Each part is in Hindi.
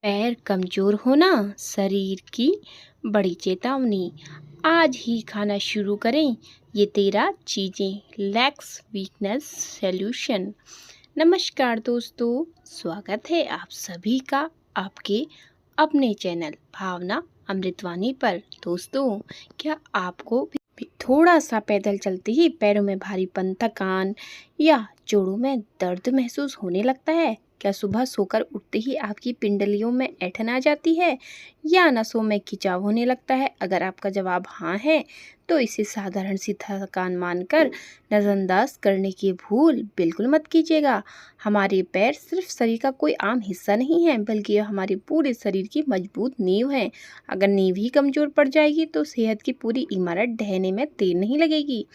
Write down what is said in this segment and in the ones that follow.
पैर कमजोर होना शरीर की बड़ी चेतावनी। आज ही खाना शुरू करें ये 13 चीजें। Lakhs weakness solution. नमस्कार दोस्तों, स्वागत है आप सभी का आपके अपने चैनल भावना अमृतवाणी पर। दोस्तों, क्या आपको भी थोड़ा सा पैदल चलते ही पैरों में भारीपन, थकान या जोड़ों में दर्द महसूस होने लगता है? क्या सुबह सोकर उठते ही आपकी पिंडलियों में ऐंठन आ जाती है या नसों में खिंचाव होने लगता है? अगर आपका जवाब हाँ है तो इसे साधारण सी थकान मानकर नज़रअंदाज करने की भूल बिल्कुल मत कीजिएगा। हमारे पैर सिर्फ शरीर का कोई आम हिस्सा नहीं है, बल्कि यह हमारे पूरे शरीर की मजबूत नींव है। अगर नींव ही कमजोर पड़ जाएगी तो सेहत की पूरी इमारत ढहने में देर नहीं लगेगी।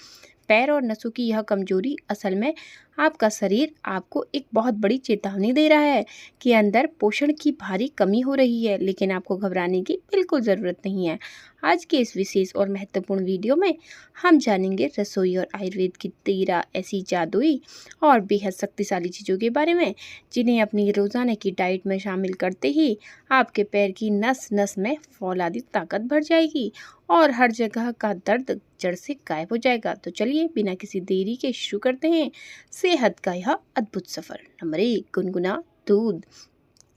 पैर और नसों की यह कमजोरी असल में आपका शरीर आपको एक बहुत बड़ी चेतावनी दे रहा है कि अंदर पोषण की भारी कमी हो रही है, लेकिन आपको घबराने की बिल्कुल ज़रूरत नहीं है। आज के इस विशेष और महत्वपूर्ण वीडियो में हम जानेंगे रसोई और आयुर्वेद की 13 ऐसी जादुई और बेहद शक्तिशाली चीज़ों के बारे में, जिन्हें अपनी रोज़ाना की डाइट में शामिल करते ही आपके पैर की नस नस में फौलादी ताकत बढ़ जाएगी और हर जगह का दर्द जड़ से गायब हो जाएगा। तो चलिए बिना किसी देरी के शुरू करते हैं सेहत का यह अद्भुत सफर। नंबर 1, गुनगुना दूध।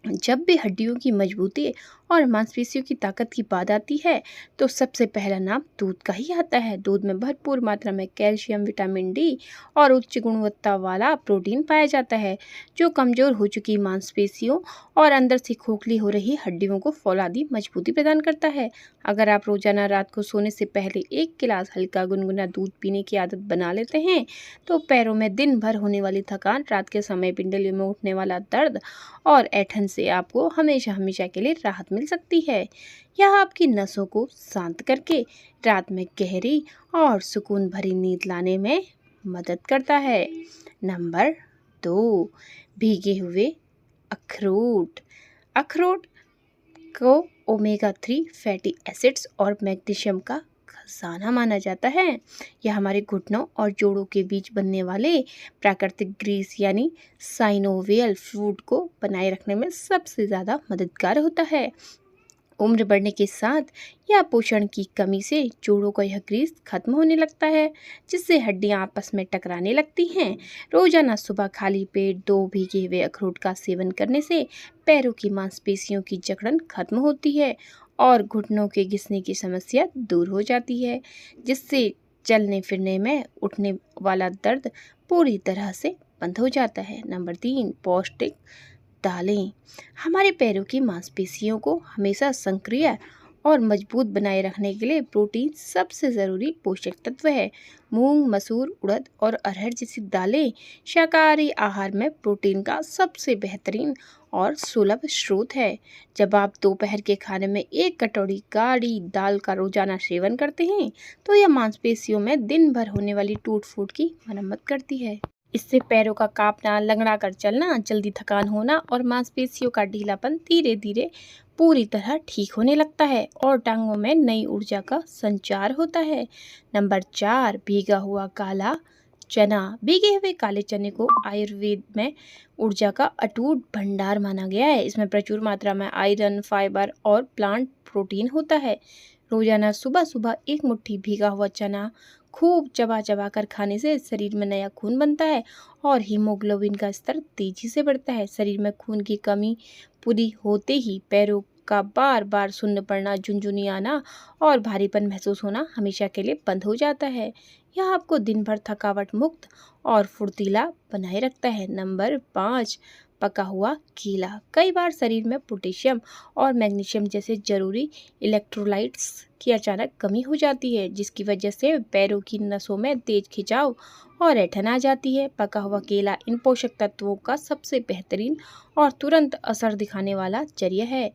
जब भी हड्डियों की मजबूती और मांसपेशियों की ताकत की बात आती है तो सबसे पहला नाम दूध का ही आता है। दूध में भरपूर मात्रा में कैल्शियम, विटामिन डी और उच्च गुणवत्ता वाला प्रोटीन पाया जाता है, जो कमजोर हो चुकी मांसपेशियों और अंदर से खोखली हो रही हड्डियों को फौलादी मजबूती प्रदान करता है। अगर आप रोजाना रात को सोने से पहले 1 गिलास हल्का गुनगुना दूध पीने की आदत बना लेते हैं तो पैरों में दिन भर होने वाली थकान, रात के समय पिंडलियों में उठने वाला दर्द और ऐंठन से आपको हमेशा हमेशा के लिए राहत मिल सकती है। यह आपकी नसों को शांत करके रात में गहरी और सुकून भरी नींद लाने में मदद करता है। नंबर 2, भीगे हुए अखरोट। अखरोट को ओमेगा 3 फैटी एसिड्स और मैग्नीशियम का खजाना माना जाता है। यह हमारे घुटनों और जोड़ों के बीच बनने वाले प्राकृतिक ग्रीस यानी साइनोवियल फ्लूइड को बनाए रखने में सबसे ज़्यादा मददगार होता है। उम्र बढ़ने के साथ या पोषण की कमी से जोड़ों का यह ग्रीस खत्म होने लगता है, जिससे हड्डियां आपस में टकराने लगती हैं। रोजाना सुबह खाली पेट 2 भीगे हुए अखरोट का सेवन करने से पैरों की मांसपेशियों की जकड़न खत्म होती है और घुटनों के घिसने की समस्या दूर हो जाती है, जिससे चलने फिरने में उठने वाला दर्द पूरी तरह से बंद हो जाता है। नंबर 3, पौष्टिक दालें। हमारे पैरों की मांसपेशियों को हमेशा सक्रिय और मजबूत बनाए रखने के लिए प्रोटीन सबसे ज़रूरी पोषक तत्व है। मूंग, मसूर, उड़द और अरहर जैसी दालें शाकाहारी आहार में प्रोटीन का सबसे बेहतरीन और सुलभ स्रोत है। जब आप दोपहर के खाने में 1 कटोरी गाढ़ी दाल का रोजाना सेवन करते हैं तो यह मांसपेशियों में दिन भर होने वाली टूट फूट की मरम्मत करती है। इससे पैरों का कांपना, लंगड़ा कर चलना, जल्दी थकान होना और मांसपेशियों का ढीलापन धीरे धीरे पूरी तरह ठीक होने लगता है और टांगों में नई ऊर्जा का संचार होता है। नंबर 4, भीगा हुआ काला चना। भीगे हुए काले चने को आयुर्वेद में ऊर्जा का अटूट भंडार माना गया है। इसमें प्रचुर मात्रा में आयरन, फाइबर और प्लांट प्रोटीन होता है। रोजाना सुबह सुबह 1 मुट्ठी भीगा हुआ चना खूब चबा चबा कर खाने से शरीर में नया खून बनता है और हीमोग्लोबिन का स्तर तेजी से बढ़ता है। शरीर में खून की कमी पूरी होते ही पैरों का बार बार सुन्न पड़ना, झुनझुनी आना और भारीपन महसूस होना हमेशा के लिए बंद हो जाता है। यह आपको दिन भर थकावट मुक्त और फुर्तीला बनाए रखता है। नंबर 5, पका हुआ केला। कई बार शरीर में पोटेशियम और मैग्नीशियम जैसे जरूरी इलेक्ट्रोलाइट्स की अचानक कमी हो जाती है, जिसकी वजह से पैरों की नसों में तेज खिंचाव और ऐंठन आ जाती है। पका हुआ केला इन पोषक तत्वों का सबसे बेहतरीन और तुरंत असर दिखाने वाला जरिया है।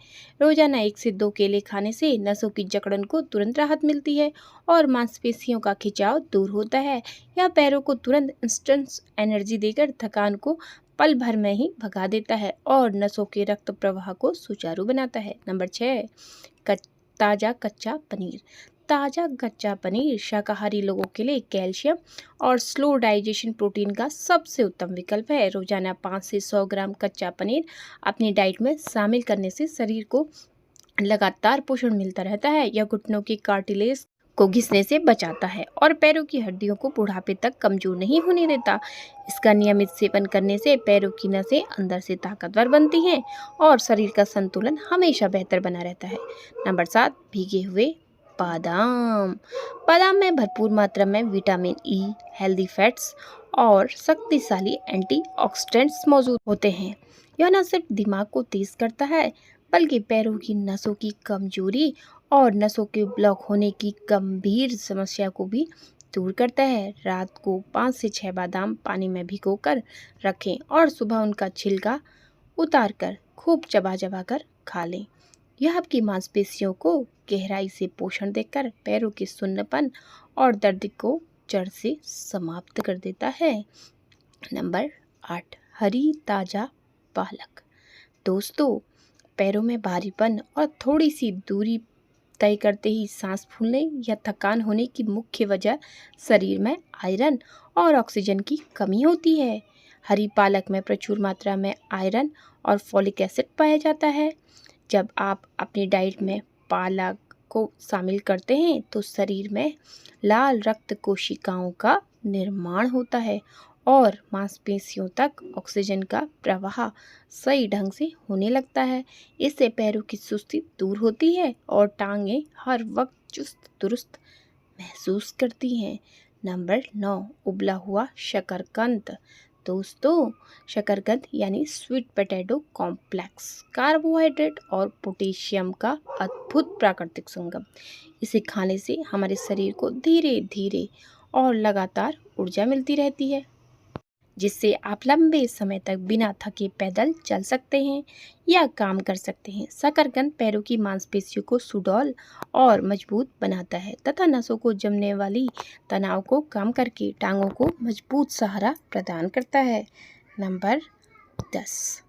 रोजाना 1 से 2 केले खाने से नसों की जकड़न को तुरंत राहत मिलती है और मांसपेशियों का खिंचाव दूर होता है। यह पैरों को तुरंत इंस्टेंट एनर्जी देकर थकान को पल भर में ही भगा देता है और नसों के रक्त प्रवाह को सुचारू बनाता है। नंबर 6, ताज़ा कच्चा पनीर। ताज़ा कच्चा पनीर शाकाहारी लोगों के लिए कैल्शियम और स्लो डाइजेशन प्रोटीन का सबसे उत्तम विकल्प है। रोजाना 5 से 100 ग्राम कच्चा पनीर अपनी डाइट में शामिल करने से शरीर को लगातार पोषण मिलता रहता है। यह घुटनों की कार्टिलेज को घिसने से बचाता है और पैरों की हड्डियों को बुढ़ापे तक कमजोर नहीं होने देता। इसका नियमित सेवन करने से पैरों की नसें अंदर से ताकतवर बनती हैं और शरीर का संतुलन हमेशा बेहतर बना रहता है। नंबर 7, भीगे हुए बादाम। बादाम में भरपूर मात्रा में विटामिन ई, हेल्दी फैट्स और शक्तिशाली एंटीऑक्सीडेंट्स मौजूद होते हैं। यह न सिर्फ दिमाग को तेज करता है बल्कि पैरों की नसों की कमजोरी और नसों के ब्लॉक होने की गंभीर समस्या को भी दूर करता है। रात को 5 से 6 बादाम पानी में भिगोकर रखें और सुबह उनका छिलका उतारकर खूब चबा चबा कर खा लें। यह आपकी मांसपेशियों को गहराई से पोषण देकर पैरों के सुन्नपन और दर्द को जड़ से समाप्त कर देता है। नंबर 8, हरी ताजा पालक। दोस्तों, पैरों में भारीपन और थोड़ी सी दूरी तय करते ही सांस फूलने या थकान होने की मुख्य वजह शरीर में आयरन और ऑक्सीजन की कमी होती है। हरी पालक में प्रचुर मात्रा में आयरन और फॉलिक एसिड पाया जाता है। जब आप अपनी डाइट में पालक को शामिल करते हैं तो शरीर में लाल रक्त कोशिकाओं का निर्माण होता है और मांसपेशियों तक ऑक्सीजन का प्रवाह सही ढंग से होने लगता है। इससे पैरों की सुस्ती दूर होती है और टांगें हर वक्त चुस्त दुरुस्त महसूस करती हैं। नंबर 9, उबला हुआ शकरकंद। दोस्तों, शकरकंद यानी स्वीट पोटैटो कॉम्प्लेक्स कार्बोहाइड्रेट और पोटेशियम का अद्भुत प्राकृतिक संगम। इसे खाने से हमारे शरीर को धीरे धीरे और लगातार ऊर्जा मिलती रहती है, जिससे आप लंबे समय तक बिना थके पैदल चल सकते हैं या काम कर सकते हैं। शकरकंद पैरों की मांसपेशियों को सुडौल और मजबूत बनाता है तथा नसों को जमने वाली तनाव को कम करके टांगों को मजबूत सहारा प्रदान करता है। नंबर 10,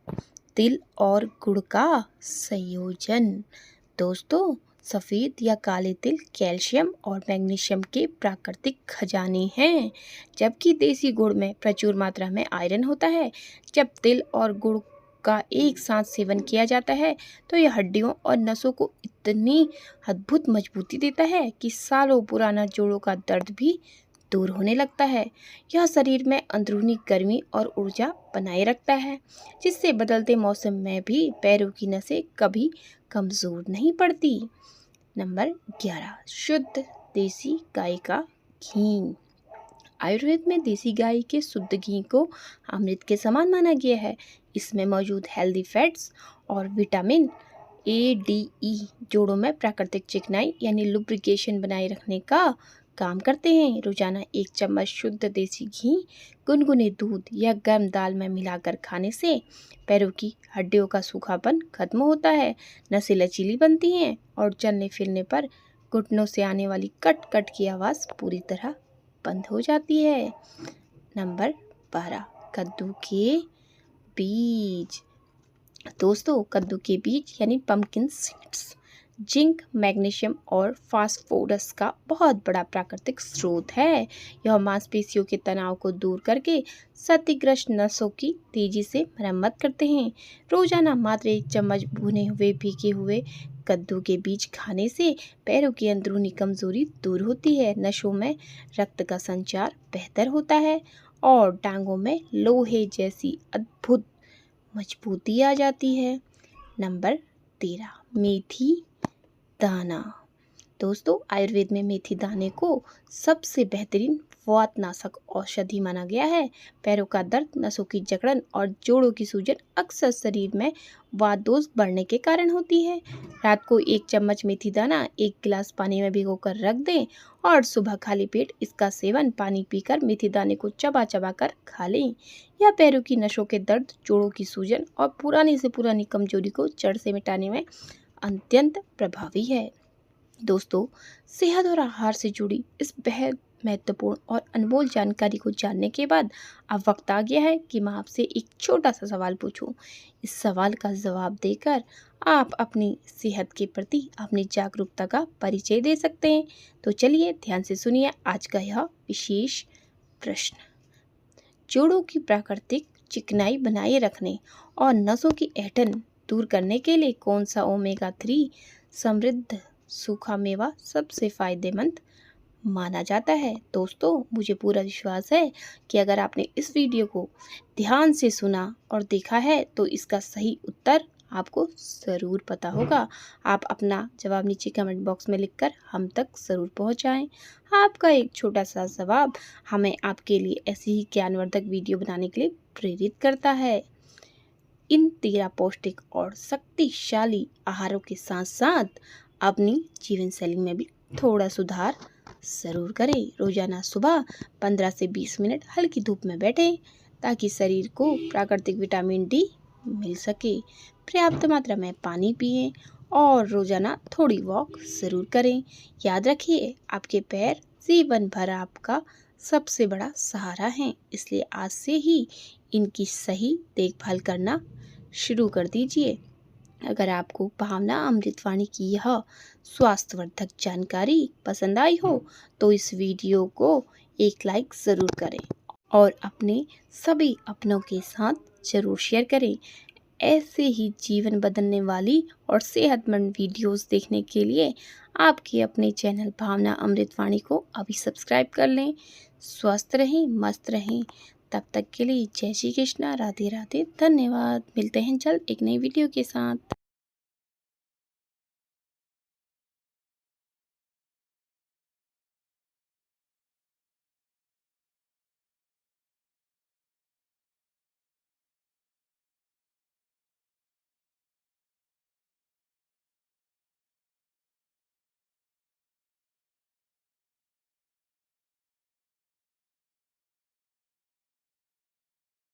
तिल और गुड़ का संयोजन। दोस्तों, सफ़ेद या काले तिल कैल्शियम और मैग्नीशियम के प्राकृतिक खजाने हैं, जबकि देसी गुड़ में प्रचुर मात्रा में आयरन होता है। जब तिल और गुड़ का एक साथ सेवन किया जाता है तो यह हड्डियों और नसों को इतनी अद्भुत मजबूती देता है कि सालों पुराना जोड़ों का दर्द भी दूर होने लगता है। यह शरीर में अंदरूनी गर्मी और ऊर्जा बनाए रखता है, जिससे बदलते मौसम में भी पैरों की नसें कभी कमज़ोर नहीं पड़ती। नंबर 11, शुद्ध देसी गाय का घी। आयुर्वेद में देसी गाय के शुद्ध घी को अमृत के समान माना गया है। इसमें मौजूद हेल्दी फैट्स और विटामिन ADE जोड़ों में प्राकृतिक चिकनाई यानी लुब्रिकेशन बनाए रखने का काम करते हैं। रोजाना 1 चम्मच शुद्ध देसी घी गुनगुने दूध या गर्म दाल में मिलाकर खाने से पैरों की हड्डियों का सूखापन खत्म होता है, नसें लचीली बनती हैं और चलने फिरने पर घुटनों से आने वाली कट कट की आवाज़ पूरी तरह बंद हो जाती है। नंबर 12, कद्दू के बीज। दोस्तों, कद्दू के बीज यानी पंपकिन सीड्स जिंक, मैग्नीशियम और फास्फोरस का बहुत बड़ा प्राकृतिक स्रोत है। यह मांसपेशियों के तनाव को दूर करके क्षतिग्रस्त नसों की तेजी से मरम्मत करते हैं। रोजाना मात्र 1 चम्मच भुने हुए भीगे हुए कद्दू के बीज खाने से पैरों की अंदरूनी कमजोरी दूर होती है, नसों में रक्त का संचार बेहतर होता है और टांगों में लोहे जैसी अद्भुत मजबूती आ जाती है। नंबर 13, मेथी दाना। दोस्तों, आयुर्वेद में मेथी दाने को सबसे बेहतरीन वातनाशक औषधि माना गया है। पैरों का दर्द, नसों की जकड़न और जोड़ों की सूजन अक्सर शरीर में वात दोष बढ़ने के कारण होती है। रात को 1 चम्मच मेथी दाना 1 गिलास पानी में भिगोकर रख दें और सुबह खाली पेट इसका सेवन पानी पीकर मेथी दाने को चबा चबा कर खा लें। यह पैरों की नसों के दर्द, जोड़ों की सूजन और पुरानी से पुरानी कमजोरी को जड़ से मिटाने में अत्यंत प्रभावी है। दोस्तों, सेहत और आहार से जुड़ी इस बेहद महत्वपूर्ण और अनमोल जानकारी को जानने के बाद अब वक्त आ गया है कि मैं आपसे एक छोटा सा सवाल पूछूं। इस सवाल का जवाब देकर आप अपनी सेहत के प्रति अपनी जागरूकता का परिचय दे सकते हैं। तो चलिए ध्यान से सुनिए आज का यह विशेष प्रश्न। जोड़ों की प्राकृतिक चिकनाई बनाए रखने और नसों की ऐंठन दूर करने के लिए कौन सा ओमेगा 3 समृद्ध सूखा मेवा सबसे फायदेमंद माना जाता है? दोस्तों, मुझे पूरा विश्वास है कि अगर आपने इस वीडियो को ध्यान से सुना और देखा है तो इसका सही उत्तर आपको ज़रूर पता होगा। आप अपना जवाब नीचे कमेंट बॉक्स में लिखकर हम तक ज़रूर पहुंचाएं। आपका एक छोटा सा जवाब हमें आपके लिए ऐसी ही ज्ञानवर्धक वीडियो बनाने के लिए प्रेरित करता है। इन 13 पौष्टिक और शक्तिशाली आहारों के साथ साथ अपनी जीवन शैली में भी थोड़ा सुधार ज़रूर करें। रोजाना सुबह 15 से 20 मिनट हल्की धूप में बैठें ताकि शरीर को प्राकृतिक विटामिन डी मिल सके। पर्याप्त मात्रा में पानी पिएं और रोजाना थोड़ी वॉक ज़रूर करें। याद रखिए, आपके पैर जीवन भर आपका सबसे बड़ा सहारा हैं, इसलिए आज से ही इनकी सही देखभाल करना शुरू कर दीजिए। अगर आपको भावना अमृतवाणी की यह स्वास्थ्यवर्धक जानकारी पसंद आई हो तो इस वीडियो को एक लाइक ज़रूर करें और अपने सभी अपनों के साथ ज़रूर शेयर करें। ऐसे ही जीवन बदलने वाली और सेहतमंद वीडियोस देखने के लिए आपके अपने चैनल भावना अमृतवाणी को अभी सब्सक्राइब कर लें। स्वस्थ रहें, मस्त रहें। तब तक के लिए जय श्री कृष्णा, राधे राधे, धन्यवाद। मिलते हैं जल्द एक नई वीडियो के साथ।